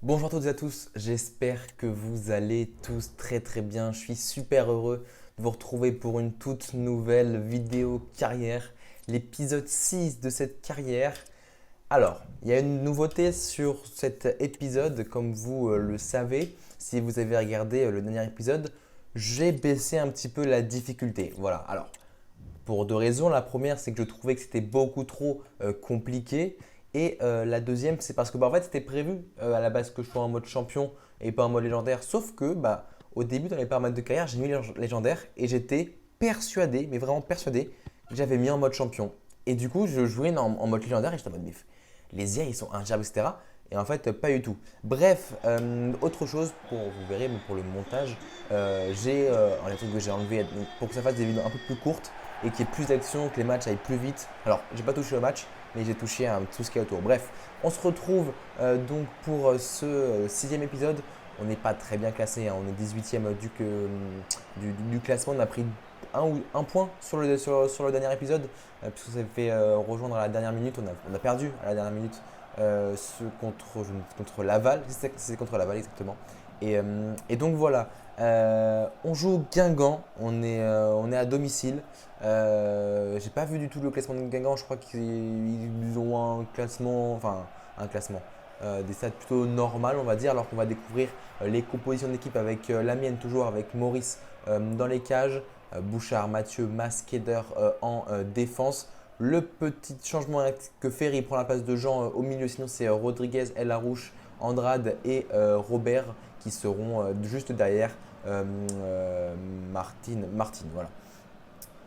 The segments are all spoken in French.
Bonjour à toutes et à tous, j'espère que vous allez tous très bien. Je suis super heureux de vous retrouver pour une toute nouvelle vidéo carrière, l'épisode 6 de cette carrière. Alors, il y a une nouveauté sur cet épisode, comme vous le savez, si vous avez regardé le dernier épisode, j'ai baissé un petit peu la difficulté. Voilà, alors pour deux raisons. La première, c'est que je trouvais que c'était beaucoup trop compliqué. Et la deuxième, c'est parce que en fait, c'était prévu à la base que je sois en mode champion et pas en mode légendaire. Sauf que au début, dans les paramètres de carrière, j'ai mis légendaire et j'étais persuadé, mais vraiment persuadé, que j'avais mis en mode champion. Et du coup, je jouais en mode légendaire et j'étais en mode bif. Les IA, ils sont ingérables, etc. Et en fait, pas du tout. Bref, autre chose, vous verrez, mais pour le montage, j'ai un truc que j'ai enlevé pour que ça fasse des vidéos un peu plus courtes et qu'il y ait plus d'action, que les matchs aillent plus vite. Alors, j'ai pas touché au match, mais j'ai touché à tout ce qui est autour. Bref, on se retrouve donc pour ce sixième épisode. On n'est pas très bien classé, hein. On est 18e du classement. On a pris un point sur le dernier épisode, puisque ça fait rejoindre à la dernière minute. On a perdu à la dernière minute contre Laval. C'est contre Laval exactement. Et donc voilà, on joue au Guingamp, on est à domicile. J'ai pas vu du tout le classement de Guingamp, je crois qu'ils ont un classement, des stats plutôt normales on va dire, alors qu'on va découvrir les compositions d'équipe avec la mienne toujours, avec Maurice dans les cages, Bouchard, Mathieu, Masqueder en défense. Le petit changement que Ferry prend la place de Jean au milieu, sinon c'est Rodriguez, El Harouche, Andrade et Robert qui seront juste derrière Martine. Voilà.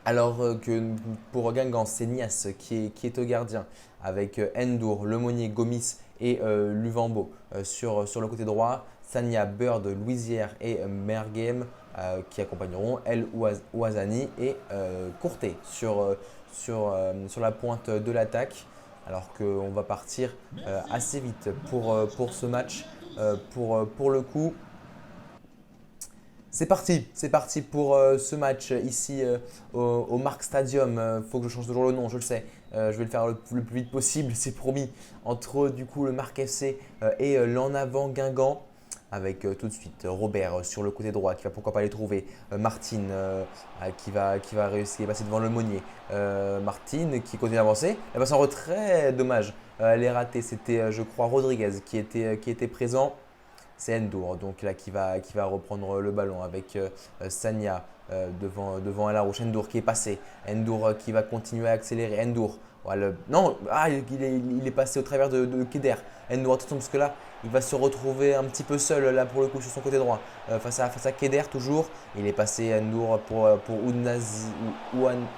Alors que pour Guingamp, c'est Nias qui est au gardien avec Endour, Lemonnier, Gomis et Luvambo sur le côté droit. Sania, Bird, Louisière et Mergem qui accompagneront El Ouazani et Courtet sur la pointe de l'attaque. Alors qu'on va partir assez vite pour ce match. Pour le coup, c'est parti pour ce match ici au Mark Stadium. Il faut que je change toujours le nom, je le sais. Je vais le faire le plus vite possible, c'est promis. Entre du coup le Marc FC et l'en avant Guingamp. Avec tout de suite Robert sur le côté droit qui va pourquoi pas les trouver. Martine qui va réussir à passer devant le Monnier. Martine qui continue d'avancer. Elle passe en retrait, dommage. Elle est ratée. C'était je crois Rodriguez qui était présent. C'est Endour donc là qui va reprendre le ballon avec Sanya devant Alarouche. Endour qui est passé. Endour qui va continuer à accélérer. Endour. Voilà, non, il est passé au travers de Keder. Endour, attention parce que là, il va se retrouver un petit peu seul là pour le coup sur son côté droit. Face à Keder toujours. Il est passé Endour pour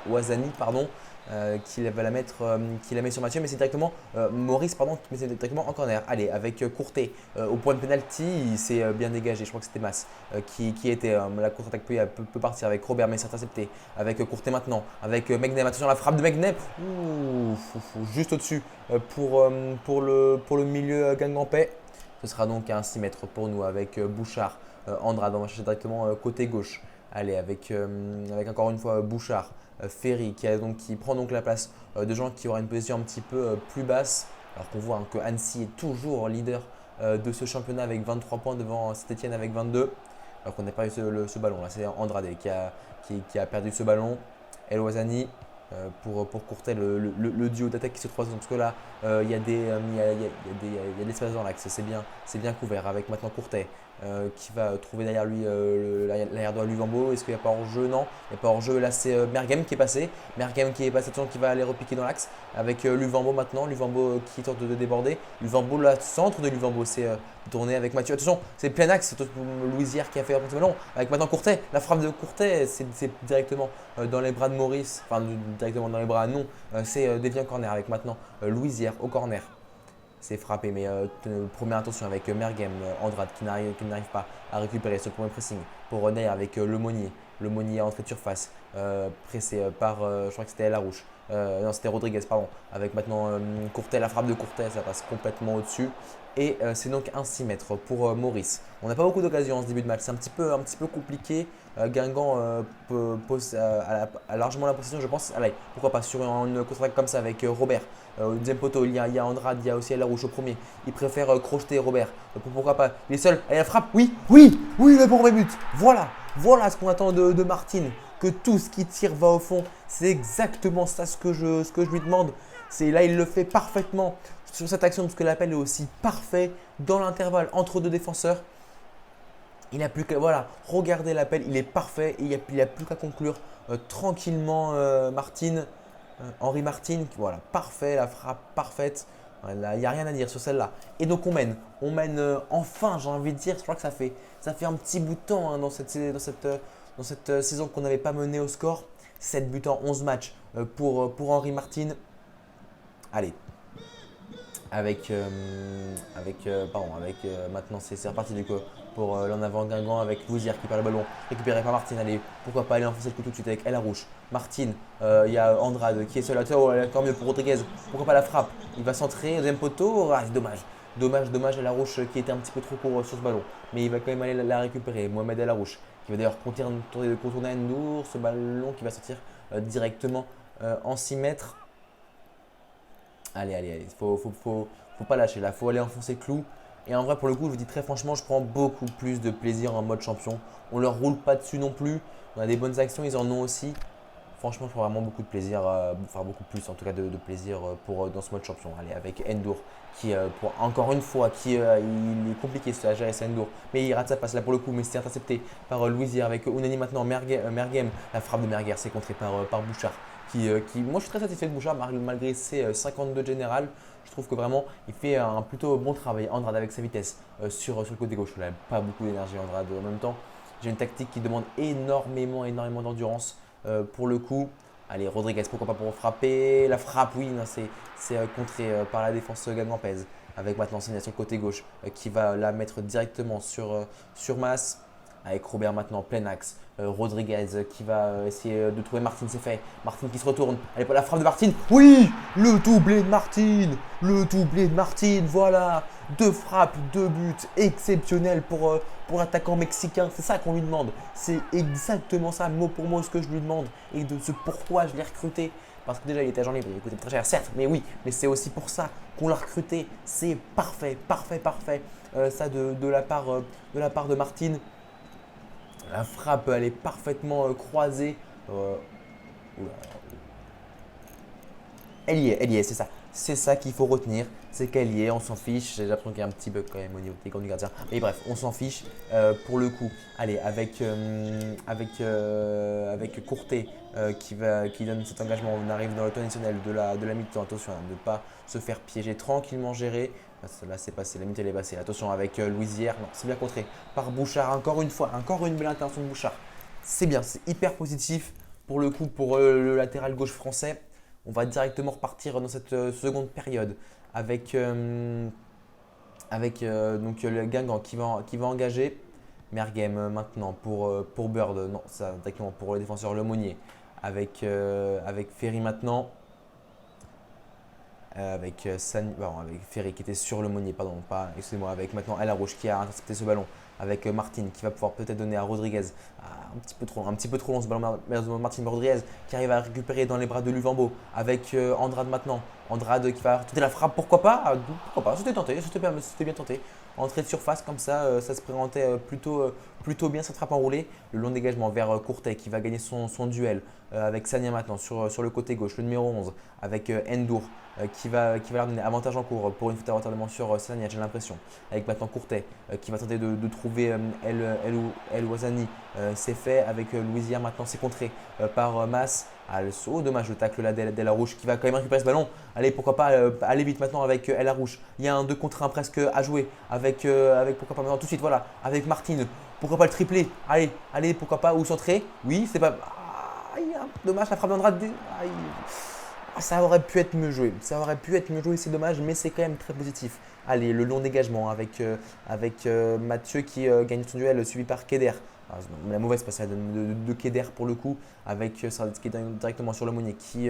Ouazani, pardon. Qui la met sur Mathieu, mais c'est directement Maurice, pardon, mais c'est directement en corner. Allez, avec Courtet au point de penalty, il s'est bien dégagé. Je crois que c'était Mas qui était la contre-attaque peut partir avec Robert, mais c'est intercepté. Avec Courtet maintenant, avec Megnem. Attention à la frappe de Megnem, juste au-dessus pour le milieu Guingampais. Ce sera donc un 6 mètres pour nous avec Bouchard, Andrade. On va chercher directement côté gauche. Allez, avec encore une fois Bouchard. Ferry qui prend donc la place de gens qui aura une position un petit peu plus basse. Alors qu'on voit que Annecy est toujours leader de ce championnat avec 23 points devant Saint-Etienne avec 22. Alors qu'on n'a pas eu ce ballon. Là, c'est Andrade qui a perdu ce ballon. El Ouazani pour Courtet, le duo d'attaque qui se croise. Parce que là, il y a de l'espace dans l'axe. C'est bien couvert avec maintenant Courtet. Qui va trouver derrière lui l'arrière droit Luvambo. Est-ce qu'il n'y a pas hors-jeu? Non, il n'y a pas hors-jeu. Là, c'est Mergem qui est passé. Attention, qui va aller repiquer dans l'axe avec Luvambo maintenant. Luvambo qui tente de déborder. Luvambo, le centre de Luvambo, c'est tourné avec Mathieu. Attention, c'est plein axe. C'est Louisière qui a fait un petit ballon. Avec maintenant Courtet. La frappe de Courtet, c'est directement dans les bras de Maurice. Enfin, directement dans les bras, non. C'est dévié en corner avec maintenant Louisière au corner. C'est frappé, mais première attention avec Mergem, Andrade qui n'arrive pas à récupérer ce premier pressing pour René avec Lemonnier. Le Monnier à entrée de surface, pressé par, je crois que c'était Larouche. Non, c'était Rodriguez, pardon. Avec maintenant Courtet, la frappe de Courtet, ça passe complètement au-dessus. Et c'est donc un 6 mètres pour Maurice. On n'a pas beaucoup d'occasions en ce début de match, c'est un petit peu compliqué. Guingamp a largement la possession, je pense. Allez, pourquoi pas sur une contre-attaque comme ça avec Robert. Au deuxième poteau, il y a Andrade, il y a aussi Larouche au premier. Il préfère crocheter Robert. Pourquoi pas? Il est seul. Allez, la frappe. Oui, oui, oui, le premier but. Voilà ce qu'on attend de Martine. Que tout ce qui tire va au fond. C'est exactement ça ce que je lui demande. Là, il le fait parfaitement sur cette action parce que l'appel est aussi parfait dans l'intervalle entre deux défenseurs. Il n'a plus qu'à regarder l'appel, il est parfait. Il n'y a plus qu'à conclure tranquillement Martine. Henri Martin, voilà, parfait, la frappe parfaite. Il n'y a rien à dire sur celle-là. Et donc on mène. Enfin, j'ai envie de dire, je crois que ça fait un petit bout de temps dans cette saison qu'on n'avait pas mené au score. 7 buts en 11 matchs pour Henri Martin. Allez, maintenant c'est reparti du coup pour l'en avant Guingamp avec Louisière qui perd le ballon, récupéré par Martine. Allez, pourquoi pas aller enfoncer le coup tout de suite avec El Arouche. Martine, il y a Andrade qui est seul à terre, encore mieux pour Rodriguez. Pourquoi pas la frappe? Il va centrer, deuxième poteau, c'est dommage. Dommage El Arouche qui était un petit peu trop court sur ce ballon. Mais il va quand même aller la récupérer. Mohamed El Arouche qui va d'ailleurs contourner Ndour, ce ballon qui va sortir directement en 6 mètres. Allez, faut pas lâcher là, faut aller enfoncer clou. Et en vrai, pour le coup, je vous dis très franchement, je prends beaucoup plus de plaisir en mode champion. On leur roule pas dessus non plus. On a des bonnes actions, ils en ont aussi. Franchement, je prends vraiment beaucoup de plaisir, enfin beaucoup plus en tout cas de plaisir dans ce mode champion. Allez, avec Ndour qui, encore une fois, il est compliqué à gérer ce Ndour. Mais il rate sa passe là pour le coup, mais c'est intercepté par Louisière avec Ounani maintenant, Mergem. La frappe de Merguer, c'est contré par Bouchard. Moi je suis très satisfait de Bouchard malgré ses 52 de général. Je trouve que vraiment il fait un plutôt bon travail. Andrade avec sa vitesse sur le côté gauche. Il n'a pas beaucoup d'énergie Andrade. En même temps, j'ai une tactique qui demande énormément d'endurance pour le coup. Allez, Rodriguez, pourquoi pas pour frapper. La frappe, oui, c'est contré par la défense guingampaise. Avec maintenant Senia sur le côté gauche qui va la mettre directement sur Mas. Avec Robert maintenant, plein axe. Rodriguez qui va essayer de trouver Martine, c'est fait. Martine qui se retourne. Allez, la frappe de Martine. Oui, le doublé de Martine. Voilà. 2 frappes, 2 buts exceptionnels pour l'attaquant mexicain. C'est ça qu'on lui demande. C'est exactement ça, mot pour mot, ce que je lui demande. Et de ce pourquoi je l'ai recruté. Parce que déjà, il était agent libre, il coûtait très cher, certes, mais oui, mais c'est aussi pour ça qu'on l'a recruté. C'est parfait. Ça de la part de Martine. La frappe, elle est parfaitement croisée. Oula. Elle y est, c'est ça. C'est ça qu'il faut retenir, c'est qu'elle y est, on s'en fiche. J'ai l'impression qu'il y a un petit bug quand même au niveau des gants du gardien. Mais bref, on s'en fiche pour le coup. Allez, avec Courtet qui donne cet engagement. On arrive dans le temps additionnel de la mi-temps. Attention de ne pas se faire piéger, tranquillement gérer. Là, c'est passé, la mi-temps est passée. Attention avec Louisière. Non, c'est bien contré par Bouchard. Encore une fois, encore une belle intervention de Bouchard. C'est bien, c'est hyper positif pour le coup pour le latéral gauche français. On va directement repartir dans cette seconde période avec donc, le Guingamp qui va engager Mergem maintenant pour Bird. Non, ça directement pour le défenseur Lemonnier avec Ferry maintenant. Avec Ferry qui était sur Lemonnier, pardon, pas, excusez-moi, avec maintenant El Arouche qui a intercepté ce ballon, avec Martine qui va pouvoir peut-être donner à Rodriguez. Un petit peu trop long ce ballon. Martine Rodriguez qui arrive à récupérer dans les bras de Luvambo avec Andrade maintenant. Andrade qui va tenter la frappe, pourquoi pas, c'était tenté, c'était bien tenté. Entrée de surface comme ça, ça se présentait plutôt bien cette frappe enroulée. Le long dégagement vers Courtet qui va gagner son duel avec Sania maintenant sur le côté gauche, le numéro 11 avec Ndour qui va leur donner avantage en cours pour une faute à retardement sur Sania, j'ai l'impression. Avec maintenant Courtet qui va tenter de trouver El Ouazani. C'est fait avec Louisière maintenant, c'est contré par Mas. Le saut, dommage le tacle là d'El Arouche qui va quand même récupérer ce ballon. Allez, pourquoi pas aller vite maintenant avec El Arouche. Il y a un 2 contre 1 presque à jouer avec pourquoi pas maintenant tout de suite, voilà, avec Martine. Pourquoi pas le triplé? Allez, pourquoi pas, ou centrer? Oui, c'est pas. Dommage la frappe d'Andrade. Ça aurait pu être mieux joué. C'est dommage, mais c'est quand même très positif. Allez, le long dégagement avec Mathieu qui gagne son duel, suivi par Keder. La mauvaise passe de Keder pour le coup, avec ça qui est directement sur le Meunier qui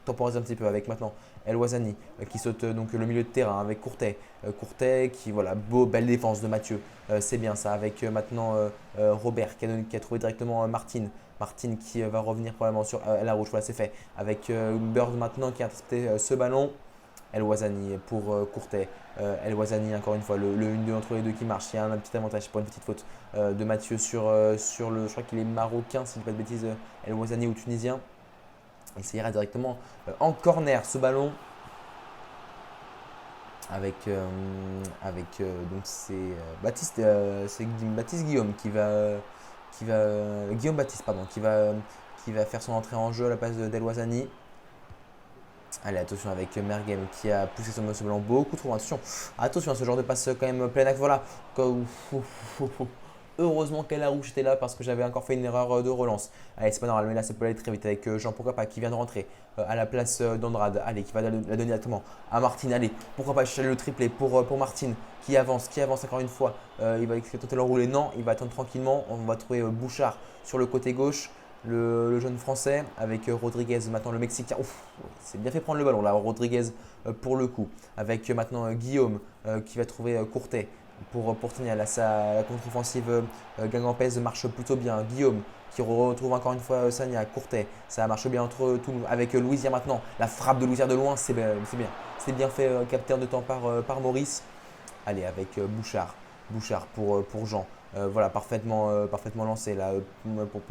temporise un petit peu avec maintenant El Ouazani qui saute donc le milieu de terrain avec Courtet. Courtet qui, voilà, belle défense de Mathieu. C'est bien ça avec maintenant Robert qui a trouvé directement Martine. Martine qui va revenir probablement sur la rouge, voilà c'est fait. Avec Bird maintenant qui a intercepté ce ballon. El Ouazani pour Courtet. El Ouazani, encore une fois, le 1-2 entre les deux qui marche. Il y a un petit avantage pour une petite faute de Mathieu sur le. Je crois qu'il est marocain, si je ne dis pas de bêtises, El Ouazani ou tunisien. Et ça ira directement en corner ce ballon. Donc c'est Baptiste Guillaume Guillaume Baptiste pardon qui va faire son entrée en jeu à la place d'El Ouazani. Allez, attention avec Mergem qui a poussé ce ballon beaucoup trop. Attention à ce genre de passe quand même plein axe. Voilà. Heureusement qu'Elarouche était là parce que j'avais encore fait une erreur de relance. Allez, c'est pas normal, mais là ça peut aller très vite avec Jean, pourquoi pas, qui vient de rentrer à la place d'Andrade. Allez, qui va la donner directement à Martine. Allez, pourquoi pas chercher le triplé pour Martine qui avance encore une fois. Il va tenter le rouler. Non, il va attendre tranquillement. On va trouver Bouchard sur le côté gauche. Le jeune français avec Rodriguez, maintenant le Mexicain. Ouf, c'est bien fait prendre le ballon là, Rodriguez pour le coup. Avec maintenant Guillaume qui va trouver Courtet pour tenir là, la contre-offensive. Guingampès marche plutôt bien. Guillaume qui retrouve encore une fois Sagna, Courtet. Ça marche bien entre tout avec Louisière maintenant. La frappe de Louisière de loin, c'est bien. C'est bien fait, capteur de temps par Maurice. Allez, avec Bouchard pour Jean. Voilà, parfaitement lancé là, pour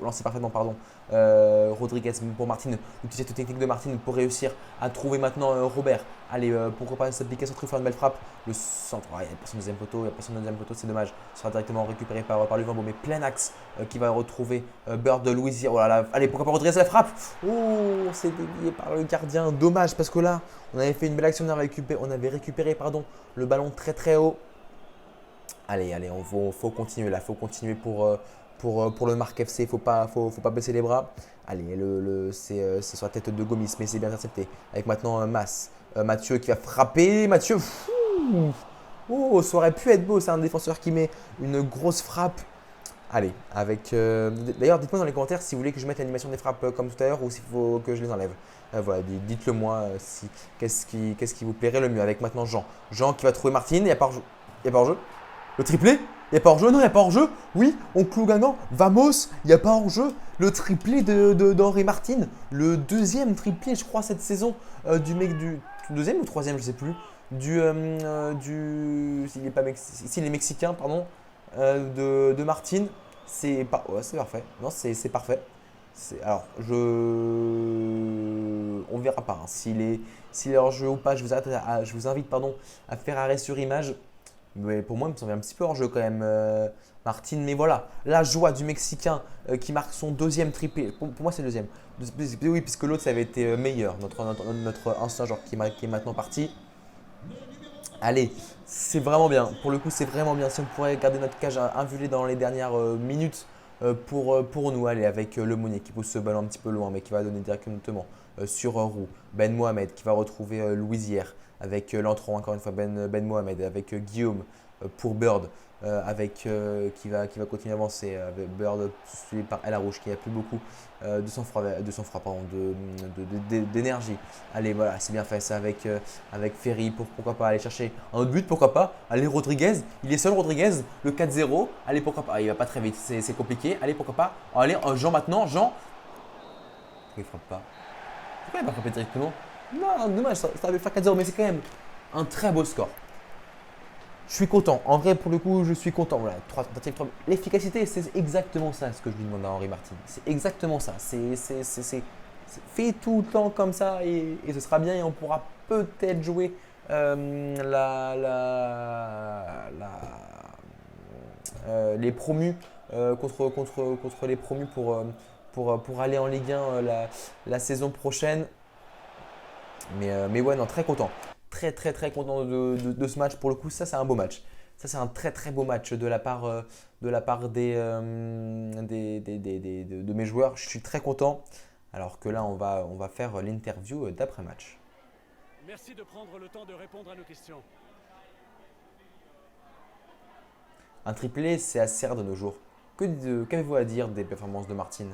lancer parfaitement, pardon. Rodriguez pour Martine, utiliser cette technique de Martine pour réussir à trouver maintenant Robert. Allez, pourquoi pas s'appliquer son truc, faire une belle frappe. Le centre, il n'y a personne au deuxième poteau, c'est dommage. Ce sera directement récupéré par Luvambo, mais plein axe qui va retrouver Bird de Louisière. Oh là là, allez, pourquoi pas Rodriguez la frappe. Oh, c'est dévié par le gardien, dommage parce que là, on avait fait une belle action, on avait récupéré le ballon très très haut. Allez, faut continuer là, faut continuer pour le Marc FC, faut pas baisser les bras. Allez, c'est sur la tête de Gomis, mais c'est bien intercepté. Avec maintenant Mathieu qui va frapper. Mathieu, oh, ça aurait pu être beau, c'est un défenseur qui met une grosse frappe. Allez, d'ailleurs, dites-moi dans les commentaires si vous voulez que je mette l'animation des frappes comme tout à l'heure ou s'il faut que je les enlève. Voilà, dites-le moi qu'est-ce qui vous plairait le mieux. Avec maintenant Jean. Jean qui va trouver Martine, il n'y a pas hors-jeu. Le triplé? Il n'y a pas hors-jeu? Non, il n'y a pas hors-jeu. Oui, on cloue Guingamp. Vamos, il n'y a pas hors-jeu. Le triplé d'Henri Martine. Le deuxième triplé, je crois, cette saison du mec du deuxième ou troisième, je ne sais plus. S'il est mexicain, pardon, de Martine. C'est parfait. Non, c'est parfait. Alors, on verra pas hein, s'il est hors-jeu ou pas. Je vous invite pardon, à faire arrêt sur image. Mais pour moi, il me semble un petit peu hors-jeu quand même, Martine. Mais voilà, la joie du Mexicain qui marque son deuxième triplé. Pour moi, c'est le deuxième. Oui, puisque l'autre, ça avait été meilleur. Notre ancien joueur qui est maintenant parti. Allez, c'est vraiment bien. Pour le coup, c'est vraiment bien. Si on pourrait garder notre cage invulée dans les dernières minutes pour nous. Allez, avec le Meunier qui pousse ce ballon un petit peu loin, mais qui va donner directement sur Roux. Ben Mohamed qui va retrouver Louisière avec l'entrant encore une fois Ben Mohamed avec Guillaume pour Bird qui va continuer à avancer avec Bird suivi par El Arouche qui n'a plus beaucoup de sang-froid pardon, d'énergie. Allez voilà, c'est bien fait ça avec Ferry pourquoi pas aller chercher un autre but, pourquoi pas. Allez Rodriguez, il est seul Rodriguez, le 4-0. Allez pourquoi pas, il va pas très vite, c'est compliqué. Allez pourquoi pas. Allez Jean maintenant, Jean. Pourquoi il frappe pas? Pourquoi il va frapper directement? Non, dommage, ça avait fait 4-0, mais c'est quand même un très beau score. Je suis content. En vrai, pour le coup, je suis content. Voilà, 3 tentatives, 3. L'efficacité, c'est exactement ça ce que je lui demande à Henri Martin. C'est exactement ça. Fais tout le temps comme ça et ce sera bien et on pourra peut-être jouer les promus contre les promus pour aller en Ligue 1 la saison prochaine. Mais ouais, non, très content. Très très très content de ce match. Pour le coup, ça c'est un beau match. Ça c'est un très très beau match de la part de mes joueurs. Je suis très content. Alors que là, on va faire l'interview d'après-match. Merci de prendre le temps de répondre à nos questions. Un triplé, c'est assez rare de nos jours. Qu'avez-vous à dire des performances de Martin?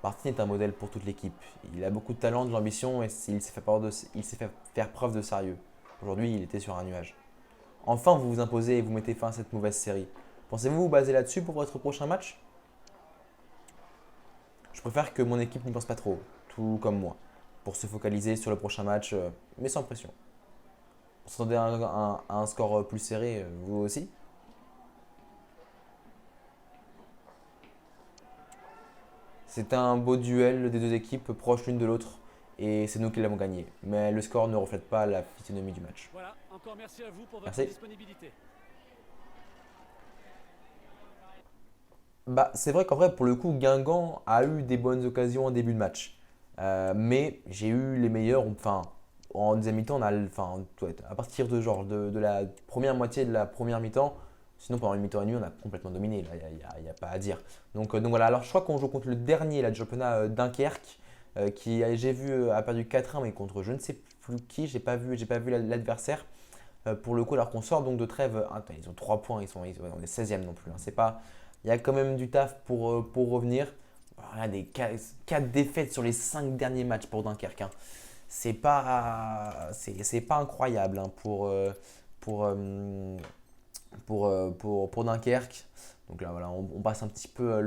Martin est un modèle pour toute l'équipe. Il a beaucoup de talent, de l'ambition et il s'est fait faire preuve de sérieux. Aujourd'hui, il était sur un nuage. Enfin, vous vous imposez et vous mettez fin à cette mauvaise série. Pensez-vous vous baser là-dessus pour votre prochain match? Je préfère que mon équipe n'y pense pas trop, tout comme moi, pour se focaliser sur le prochain match, mais sans pression. Vous s'attendez à un score plus serré, vous aussi? C'était un beau duel des deux équipes proches l'une de l'autre et c'est nous qui l'avons gagné. Mais le score ne reflète pas la physionomie du match. Voilà, encore merci à vous pour votre Merci. disponibilité. Bah, c'est vrai qu'en vrai, pour le coup, Guingamp a eu des bonnes occasions en début de match. Mais j'ai eu les meilleurs. Enfin, en deuxième mi-temps, à partir de la première moitié de la première mi-temps, sinon pendant une mi-temps et demie, on a complètement dominé. Là, il n'y a pas à dire. Donc voilà, alors je crois qu'on joue contre le dernier là, du championnat Dunkerque, qui, j'ai vu, a perdu 4-1, mais contre je ne sais plus qui, j'ai pas vu l'adversaire. Pour le coup, alors qu'on sort donc de trêve, attends, ils ont 3 points, on est 16e non plus, hein. C'est pas, il y a quand même du taf pour revenir. Regardez, 4 défaites sur les 5 derniers matchs pour Dunkerque, hein. C'est pas incroyable, hein, pour, euh, pour Dunkerque. Donc là, voilà, on passe un petit peu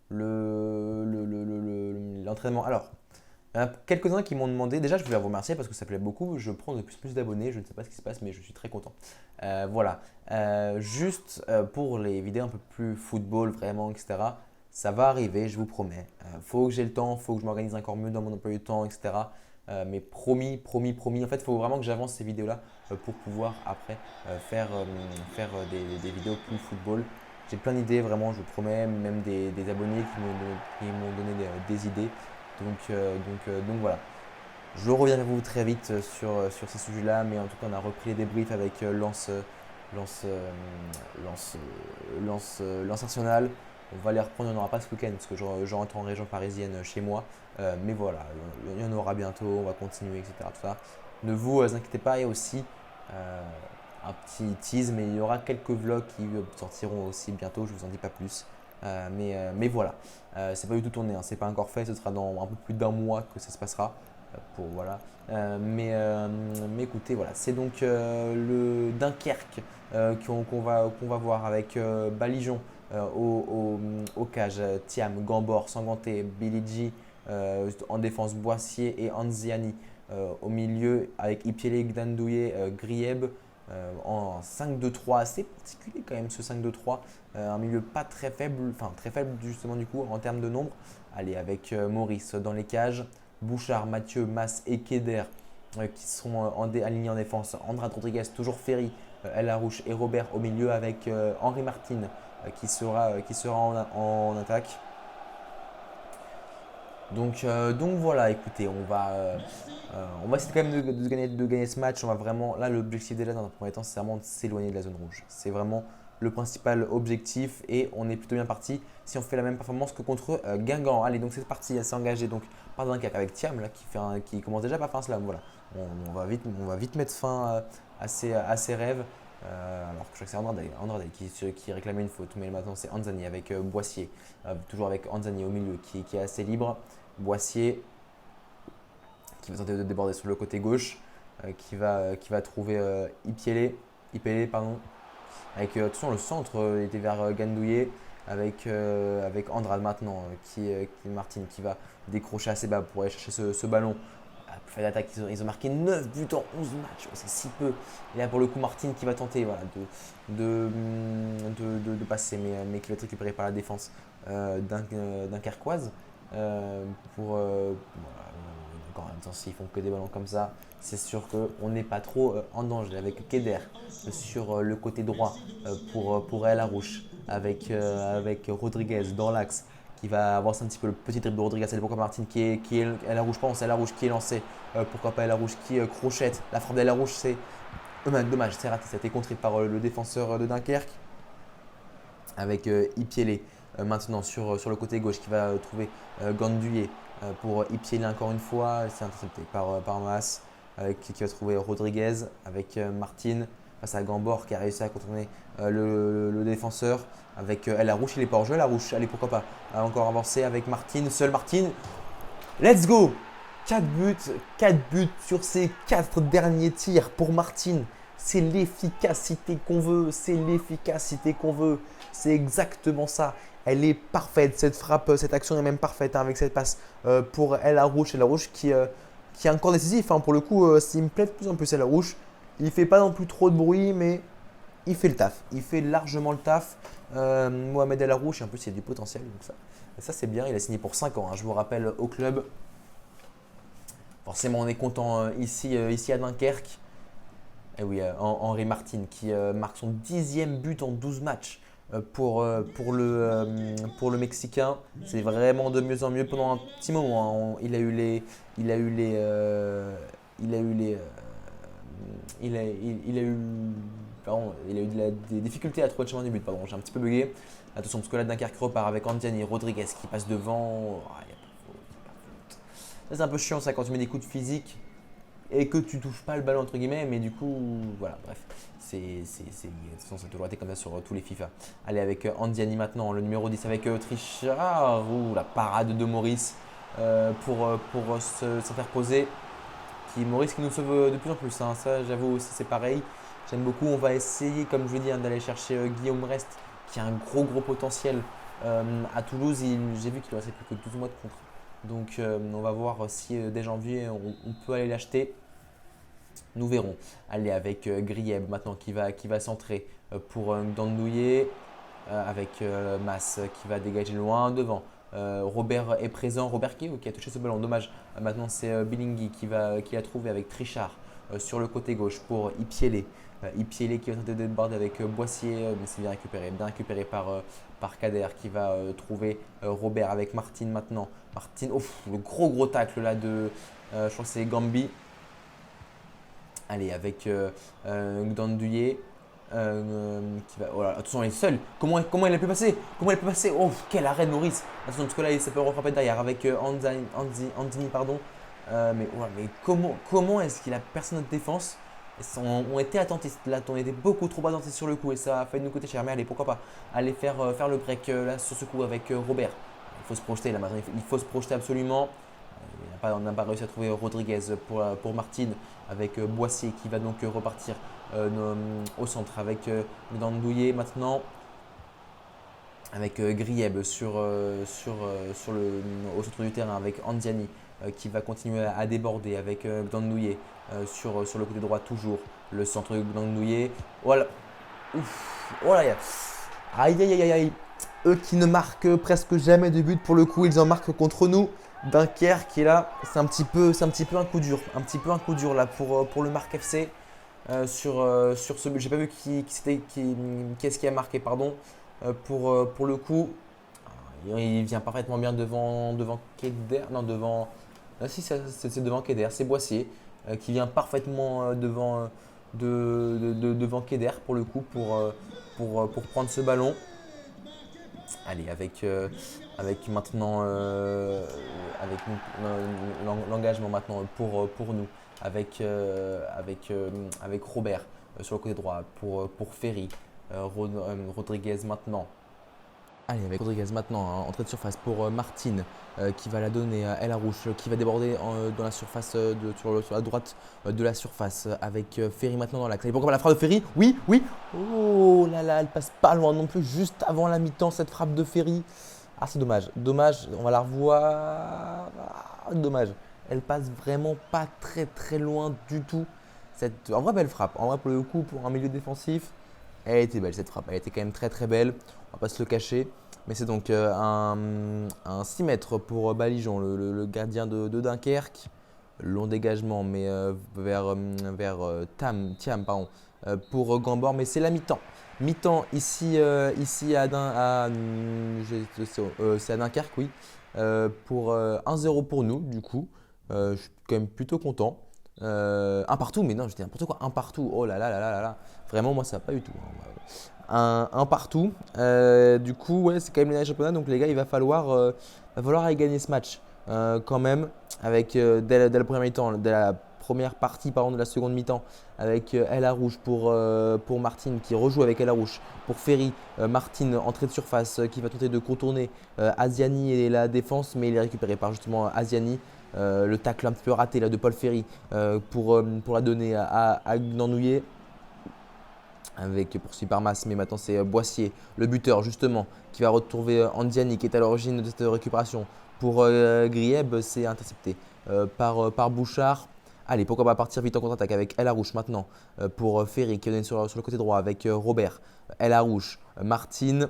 l'entraînement. Alors, il y en a quelques-uns qui m'ont demandé, déjà je voulais vous remercier parce que ça plaît beaucoup, je prends de plus en plus d'abonnés, je ne sais pas ce qui se passe mais je suis très content. Voilà. Juste pour les vidéos un peu plus football vraiment, etc. Ça va arriver, je vous promets. Faut que j'ai le temps, faut que je m'organise encore mieux dans mon emploi du temps, etc. Mais promis, promis, promis. En fait, il faut vraiment que j'avance ces vidéos-là pour pouvoir après faire des vidéos plus football. J'ai plein d'idées, vraiment, je vous promets, même des abonnés qui m'ont donné des idées. Donc voilà. Je reviens vers vous très vite sur ces sujets-là, mais en tout cas, on a repris les débriefs avec Lance, Lance Arsenal. On va les reprendre, il n'y en aura pas ce week-end parce que je rentre en région parisienne chez moi. Mais voilà, il y en aura bientôt, on va continuer, etc. Tout ça. Ne vous inquiétez pas, il y a aussi un petit tease, mais il y aura quelques vlogs qui sortiront aussi bientôt, je ne vous en dis pas plus. Mais voilà. C'est pas du tout tourné, hein, c'est pas encore fait, ce sera dans un peu plus d'un mois que ça se passera. Voilà. Mais écoutez, voilà, c'est donc le Dunkerque qu'on va voir avec Balijon au cage, Thiam, Gambor, Sanganté, Bilidji en défense, Boissier et Anziani au milieu avec Ipiele, Gdandouye, Grieb en 5-2-3, assez particulier quand même ce 5-2-3, un milieu pas très faible, enfin très faible justement du coup en termes de nombre. Allez, avec Maurice dans les cages, Bouchard, Mathieu, Mas et Keder qui seront alignés en défense, Andrade Rodriguez, toujours Ferry, El Harouche et Robert au milieu avec Henri Martin qui sera en attaque. Donc voilà, écoutez, on va essayer quand même de gagner ce match. On va vraiment, là, l'objectif déjà dans un premier temps, c'est vraiment de s'éloigner de la zone rouge. C'est vraiment le principal objectif et on est plutôt bien parti si on fait la même performance que contre Guingamp. Allez, donc c'est parti, c'est engagé donc par Dunkerque avec Thiam là, qui commence déjà par faire un slam. Voilà, on va vite mettre fin à ces rêves. Alors que je crois que c'est Andrade qui réclamait une faute, mais maintenant c'est Anzani avec Boissier, toujours avec Anzani au milieu qui est assez libre. Boissier qui va tenter de déborder sur le côté gauche, qui va trouver Ipele, pardon. Avec attention, le centre était vers Gandouille avec Andrade maintenant, Martin qui va décrocher assez bas pour aller chercher ce ballon. Fait d'attaque, ils ont marqué 9 buts en 11 matchs, c'est si peu. Et là pour le coup Martin qui va tenter voilà, de passer, mais qui va être récupéré par la défense dunkerquoise. Voilà, encore en même temps, s'ils font que des ballons comme ça, c'est sûr qu'on n'est pas trop en danger. Avec Keder sur le côté droit pour El Harouche, avec Rodriguez dans l'axe qui va avancer un petit peu le petit dribble de Rodriguez. C'est pourquoi Martin qui est El Harouche, pense El Harouche qui est lancé. Pourquoi pas El Harouche qui crochette. La frappe d'El Harouche, c'est dommage, c'est raté. Ça a été contré par le défenseur de Dunkerque avec Ipiele maintenant sur le côté gauche qui va trouver Gandouye pour Ipiele encore une fois. C'est intercepté par Mas qui va trouver Rodriguez avec Martin. face à Gambor qui a réussi à contourner le défenseur. Avec El Harouche, il est pas hors jeu. El Harouche, allez, pourquoi pas. Encore avancer avec Martin, seul Martin. Let's go! 4 buts sur ces 4 derniers tirs pour Martin. C'est l'efficacité qu'on veut, c'est l'efficacité qu'on veut. C'est exactement ça. Elle est parfaite, cette frappe, cette action est même parfaite hein, avec cette passe pour El Harouche. El Harouche qui est encore décisif. Hein, pour le coup, il me plaît de plus en plus El Harouche. Il ne fait pas non plus trop de bruit, mais il fait le taf. Il fait largement le taf. Mohamed El Harouche, en plus, il y a du potentiel. Donc ça c'est bien. Il a signé pour 5 ans. Hein, je vous rappelle, au club. Forcément, on est content ici à Dunkerque. Et oui, Henri Martin qui marque son 10e but en 12 matchs pour le Mexicain. C'est vraiment de mieux en mieux pendant un petit moment. Hein. Il a eu des difficultés à trouver le chemin du but. Pardon, j'ai un petit peu bugué. Attention, parce que là, Dunkerque repart avec Andiani, Rodriguez qui passe devant. Ça, c'est un peu chiant ça quand tu mets des coups de physique et que tu touches pas le ballon entre guillemets, mais du coup, voilà, bref, de toute façon, ça a toujours été comme ça sur tous les FIFA. Allez, avec Andiani maintenant, le numéro 10 avec Trichard, la parade de Maurice pour s'interposer. Maurice qui nous sauve de plus en plus, hein. Ça j'avoue aussi c'est pareil, j'aime beaucoup. On va essayer, comme je vous dis, hein, d'aller chercher Guillaume Rest qui a un gros potentiel à Toulouse. J'ai vu qu'il ne restait plus que 12 mois de contrat. Donc on va voir si dès janvier on peut aller l'acheter. Nous verrons. Allez, avec Grieb maintenant qui va centrer pour Ndandouye avec Mas qui va dégager loin devant. Robert est présent. Robert qui a touché ce ballon. Dommage. Maintenant c'est Bilingui qui l'a trouvé avec Trichard sur le côté gauche pour Ipiele. Ipiele qui va tenter de déborder avec Boissier, mais c'est bien récupéré par Kader qui va trouver Robert avec Martin maintenant. Martin, le gros tacle là de, je crois que c'est Gambi. Allez, avec Ndandouye qui va. Oh là, attention, il est seul. Comment il a pu passer? Oh, quel arrêt de Maurice. Attention, parce que là, ça peut refrapper derrière avec Andini, pardon. Mais comment est-ce qu'il a personne de défense? On était attentistes là, on était beaucoup trop attentifs sur le coup et ça a fait de nous coûter cher. Mais allez, pourquoi pas aller faire le break là sur ce coup avec Robert. Il faut se projeter là maintenant, il faut se projeter absolument. On n'a pas réussi à trouver Rodriguez pour Martin avec Boissier qui va donc repartir au centre avec Ndandouye maintenant. Avec Grieb au centre du terrain avec Andiani qui va continuer à déborder avec Ndandouye sur le côté droit toujours. Le centre de Ndandouye. Voilà. Ouf. Voilà. Aïe. Eux qui ne marquent presque jamais de but pour le coup, ils en marquent contre nous. Dunkerque qui est là, c'est un petit peu un coup dur. Un petit peu un coup dur là pour le Marc FC sur ce but. J'ai pas vu qu'est-ce qui a marqué, pardon. Pour le coup, il vient parfaitement bien devant Keder. Non, devant. Ah, si, c'est devant Keder. C'est Boissier qui vient parfaitement devant Keder pour le coup pour prendre ce ballon. Allez, avec maintenant l'engagement maintenant pour nous avec Robert sur le côté droit pour Ferry. Rodriguez maintenant. Allez, avec Rodriguez maintenant, hein, entrée de surface pour Martin qui va la donner à El Harouche qui va déborder dans la surface, sur la droite de la surface avec Ferry maintenant dans l'axe. Pourquoi pas la frappe de Ferry? Oui. Oh là là, elle passe pas loin non plus, juste avant la mi-temps cette frappe de Ferry. Ah, c'est dommage, on va la revoir. Ah, dommage, elle passe vraiment pas très loin du tout. En vrai, belle frappe. En vrai, pour le coup, pour un milieu défensif, elle était belle cette frappe. Elle était quand même très belle. On va pas se le cacher. Mais c'est donc un 6 mètres pour Balijon, le gardien de Dunkerque. Long dégagement, mais vers Thiam, pardon, pour Gambor. Mais c'est la mi-temps. Mi-temps ici c'est à Dunkerque, oui. Pour 1-0 pour nous, du coup. Je suis quand même plutôt content. Un partout, mais non, je dis n'importe quoi, un partout. Oh là là. Vraiment, moi, ça va pas du tout. Un partout. Du coup, ouais, c'est quand même les championnat. Donc, les gars, il va falloir aller gagner ce match quand même. Avec dès la première mi-temps, dès la première partie de la seconde mi-temps avec El Harouche pour Martin qui rejoue avec El Harouche. Pour Ferry, Martin entrée de surface qui va tenter de contourner Asiani et la défense, mais il est récupéré par justement Asiani. Le tacle un petit peu raté là, de Paul Ferry pour la donner à Gnanouillet. Avec poursuivi par Mas, mais maintenant c'est Boissier, le buteur justement, qui va retrouver Andiani qui est à l'origine de cette récupération. Pour Grieb, c'est intercepté par Bouchard. Allez, pourquoi pas partir vite en contre-attaque avec El Harouche maintenant pour Ferry qui est sur le côté droit avec Robert. El Harouche, Martin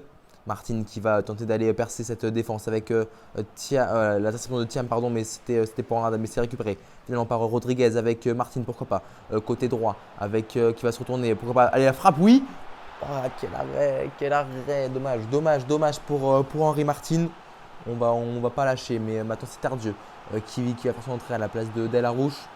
qui va tenter d'aller percer cette défense avec l'interception de Thiam, pardon, mais c'était pour un mais c'est récupéré finalement par Rodriguez avec Martin, pourquoi pas. Côté droit avec qui va se retourner, pourquoi pas. Allez, la frappe, oui. Ah, quel arrêt, dommage pour Henri Martin. On va pas lâcher, mais maintenant c'est Tardieu qui va faire son entrée à la place de Del Harouche.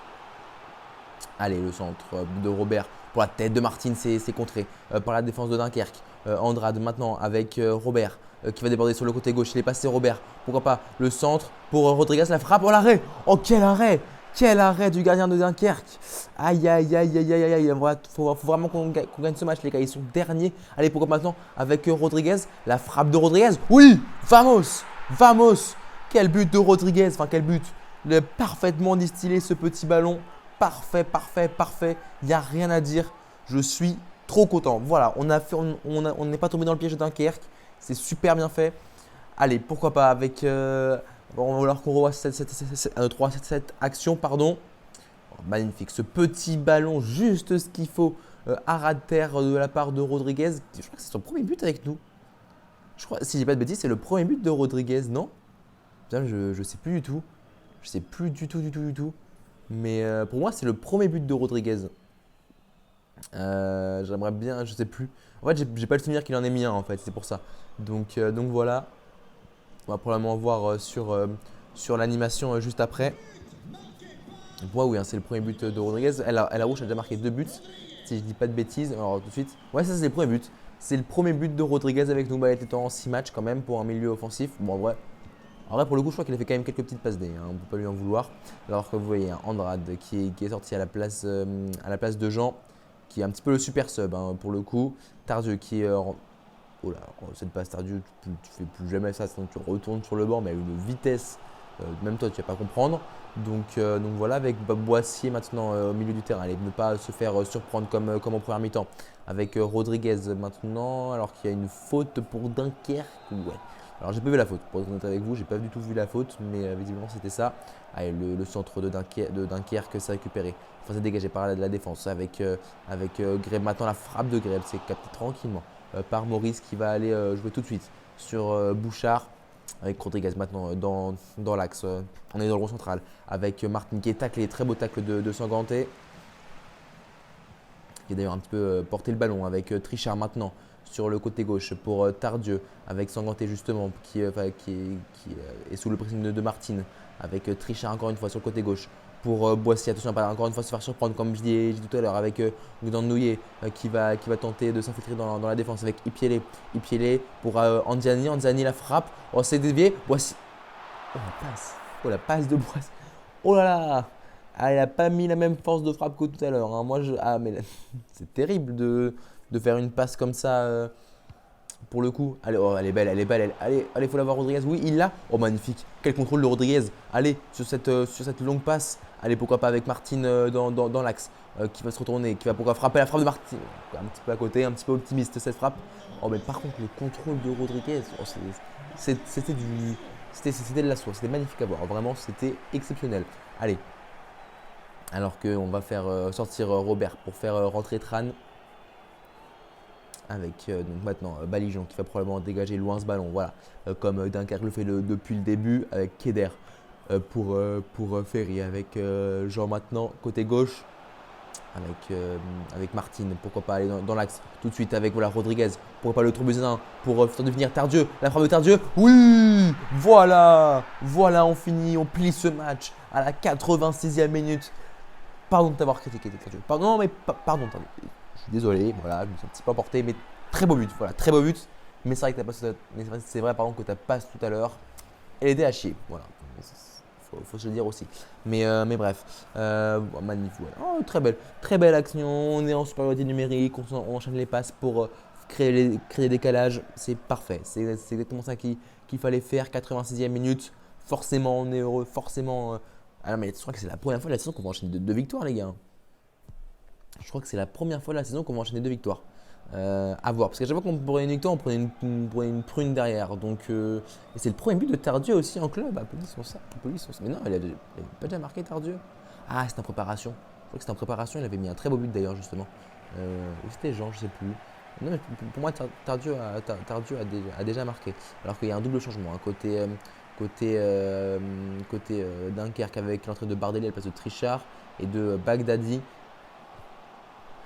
Allez, le centre de Robert pour la tête de Martin, c'est contré par la défense de Dunkerque. Andrade maintenant avec Robert qui va déborder sur le côté gauche. Il est passé Robert, pourquoi pas le centre pour Rodriguez, la frappe, oh l'arrêt. Oh quel arrêt du gardien de Dunkerque. Aïe. Il faut vraiment qu'on gagne ce match les gars, ils sont derniers. Allez, pourquoi maintenant avec Rodriguez, la frappe de Rodriguez. Oui, vamos. Quel but de Rodriguez, enfin quel but. Il a parfaitement distillé ce petit ballon. Parfait. Il n'y a rien à dire. Je suis trop content. Voilà, on n'est pas tombé dans le piège de Dunkerque. C'est super bien fait. Allez, pourquoi pas avec… on va voir qu'on revoit cette action. Pardon. Oh, magnifique. Ce petit ballon, juste ce qu'il faut à ras de terre de la part de Rodriguez. Je crois que c'est son premier but avec nous. Je crois, si je dis pas de bêtises, c'est le premier but de Rodriguez, non? Putain, je sais plus du tout. Je sais plus du tout. Mais pour moi, c'est le premier but de Rodriguez. J'aimerais bien, je sais plus. En fait, j'ai pas le souvenir qu'il en ait mis un en fait, c'est pour ça. Donc voilà. On va probablement voir sur l'animation juste après. Oui, hein, c'est le premier but de Rodriguez. El Harouche a déjà marqué 2 buts, si je dis pas de bêtises. Alors tout de suite, ouais, ça c'est le premier but. C'est le premier but de Rodriguez avec nous. Il était en 6 matchs quand même pour un milieu offensif. Bon, en vrai, pour le coup, je crois qu'il a fait quand même quelques petites passes D. Hein, on ne peut pas lui en vouloir. Alors que vous voyez, hein, Andrade qui est sorti à la place de Jean, qui est un petit peu le super sub hein, pour le coup. Tardieu qui est… oh là, cette passe Tardieu, tu fais plus jamais ça, sinon tu retournes sur le banc, mais à une vitesse, même toi tu ne vas pas comprendre. Donc voilà, avec Boissier maintenant au milieu du terrain. Allez, ne pas se faire surprendre comme en première mi-temps. Avec Rodriguez maintenant, alors qu'il y a une faute pour Dunkerque. Ouais. Alors j'ai pas vu la faute, pour être honnête avec vous, j'ai pas du tout vu la faute, mais visiblement c'était ça. Allez, le centre de Dunkerque s'est récupéré. Enfin, c'est dégagé par la défense avec Greb. Maintenant la frappe de Greb, c'est capté tranquillement par Maurice qui va aller jouer tout de suite sur Bouchard. Avec Rodriguez maintenant dans l'axe. On est dans le rond central avec Martin qui est taclé, très beau tacle de Sanganté. Qui a d'ailleurs un petit peu porté le ballon avec Trichard maintenant sur le côté gauche pour Tardieu avec Sanganté justement qui est sous le pressing de Martin avec Trichard encore une fois sur le côté gauche pour Boissier. Attention à pas encore une fois se faire surprendre comme je dis tout à l'heure avec Gnanouillet qui va tenter de s'infiltrer dans la défense avec Ipiele pour Andiani la frappe. Oh, c'est dévié. Boissier. Oh la passe de Boissier. Oh là là. Ah, il n'a pas mis la même force de frappe que tout à l'heure. Hein. Mais c'est terrible de faire une passe comme ça pour le coup. Allez, oh, elle est belle. Allez, faut la voir Rodriguez. Oui, il l'a. Oh, magnifique. Quel contrôle de Rodriguez. Allez, sur cette longue passe. Allez, pourquoi pas avec Martin dans l'axe qui va se retourner, qui va pourquoi frapper la frappe de Martin. Un petit peu à côté, un petit peu optimiste cette frappe. Oh, mais par contre, le contrôle de Rodriguez, oh, c'était de la soie. C'était magnifique à voir. Vraiment, c'était exceptionnel. Allez. Alors qu'on va faire sortir Robert pour faire rentrer Tran. Avec donc maintenant Balijon qui va probablement dégager loin ce ballon. Voilà, comme Dunkerque le fait depuis le début avec Keder pour Ferry. Avec Jean maintenant côté gauche. Avec Martin, pourquoi pas aller dans l'axe tout de suite avec Rodriguez. Pourquoi pas le Tourbuzin pour faire devenir Tardieu. La frappe de Tardieu. Oui, voilà, on finit, on plie ce match à la 86e minute. Pardon de t'avoir critiqué, Tardieu. Pardon, pardon, Tardieu. Je suis désolé, voilà, je me suis un petit peu emporté, mais très beau but, voilà, très beau but. Mais c'est vrai que c'est vrai, pardon, que ta passe tout à l'heure, elle était à chier, voilà. faut se le dire aussi. Mais bref, magnifique. Ouais. Oh, très belle action. On est en supériorité numérique, on enchaîne les passes pour créer des décalages. C'est parfait. C'est exactement ça qu'il fallait faire. 86e minute. Forcément, on est heureux. Forcément. Ah non, mais je crois que c'est la première fois de la saison qu'on va enchaîner deux victoires, les gars. Je crois que c'est la première fois de la saison qu'on va enchaîner deux victoires. À voir. Parce qu'à chaque fois qu'on prenait une victoire, on prenait une prune derrière. Donc, et c'est le premier but de Tardieu aussi en club. Applaudissons ça. Mais non, il avait pas déjà marqué Tardieu. Ah, c'était en préparation. Je crois que c'était en préparation. Il avait mis un très beau but d'ailleurs, justement. Ou c'était Jean, je sais plus. Non, mais pour moi, Tardieu a déjà marqué. Alors qu'il y a un double changement. Côté Dunkerque avec l'entrée de Bardelli à la place de Trichard et de Bagdadi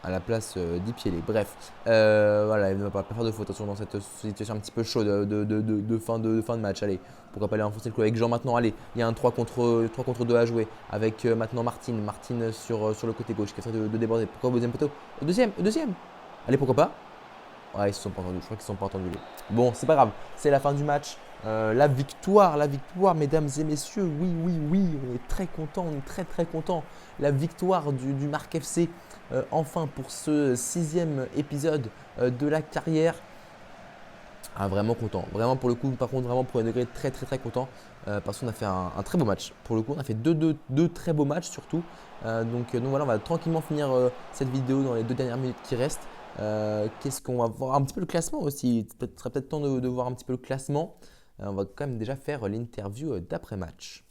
à la place d'Ipielé. Bref, voilà, il ne va pas faire de faute attention dans cette situation un petit peu chaude de fin de match. Allez, pourquoi pas aller enfoncer le coup avec Jean maintenant. Allez, il y a un 3 contre 2 à jouer avec maintenant Martine sur le côté gauche qui essaie de déborder. Pourquoi au deuxième poteau? Au deuxième. Allez, pourquoi pas? Ouais, ils se sont pas entendus. Je crois qu'ils ne se sont pas entendus. Bon, c'est pas grave. C'est la fin du match. La victoire, mesdames et messieurs. Oui. On est très contents. On est très contents. La victoire du Marc FC. Enfin, pour ce 6e épisode de la carrière. Ah, vraiment content. Vraiment, pour le coup, par contre, vraiment pour un degré très content. Parce qu'on a fait un très beau match. Pour le coup, on a fait deux très beaux matchs surtout. Donc voilà, on va tranquillement finir cette vidéo dans les 2 dernières minutes qui restent. Qu'est-ce qu'on va voir un petit peu le classement aussi. Il serait peut-être temps de voir un petit peu le classement. On va quand même déjà faire l'interview d'après-match.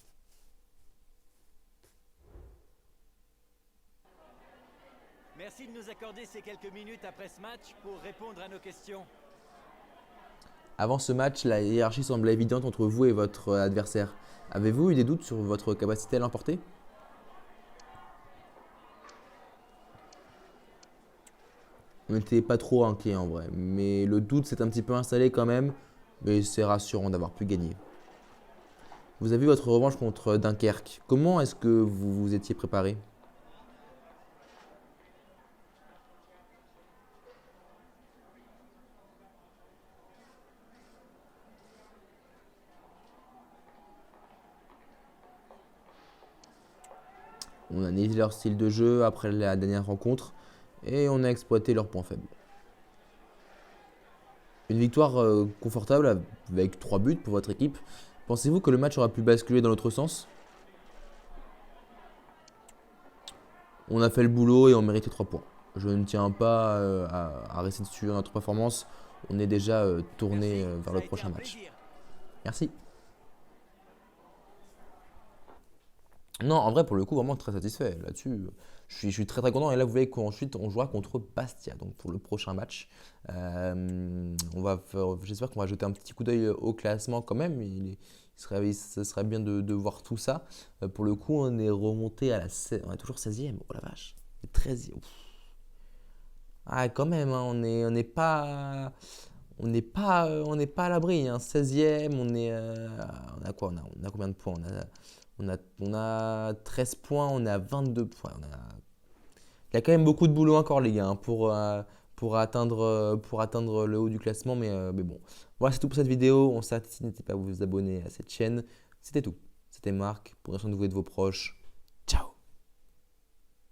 Merci de nous accorder ces quelques minutes après ce match pour répondre à nos questions. Avant ce match, la hiérarchie semblait évidente entre vous et votre adversaire. Avez-vous eu des doutes sur votre capacité à l'emporter? On n'était pas trop inquiet en vrai, mais le doute s'est un petit peu installé quand même, mais c'est rassurant d'avoir pu gagner. Vous avez eu votre revanche contre Dunkerque. Comment est-ce que vous vous étiez préparé? On a analysé leur style de jeu après la dernière rencontre et on a exploité leurs points faibles. Une victoire confortable avec 3 buts pour votre équipe. Pensez-vous que le match aura pu basculer dans l'autre sens? On a fait le boulot et on méritait 3 points. Je ne tiens pas à rester dessus dans notre performance. On est déjà tourné vers le prochain match. Merci. Non, en vrai, pour le coup, vraiment très satisfait. Là-dessus, je suis très content. Et là, vous voyez qu'ensuite, on jouera contre Bastia. Donc, pour le prochain match, j'espère qu'on va jeter un petit coup d'œil au classement quand même. Ce serait bien de voir tout ça. Pour le coup, on est remonté on est toujours 16e. Oh la vache. 13e. Ouf. Ah, quand même, hein, on n'est pas à l'abri. Hein. 16e, on a quoi? On a combien de points? On a 13 points, on est à 22 points. Il y a quand même beaucoup de boulot encore, les gars, hein, pour atteindre le haut du classement. Mais bon, voilà, c'est tout pour cette vidéo. On s'arrête ici. N'hésitez pas à vous abonner à cette chaîne. C'était tout. C'était Marc. Prenez soin de vous et de vos proches.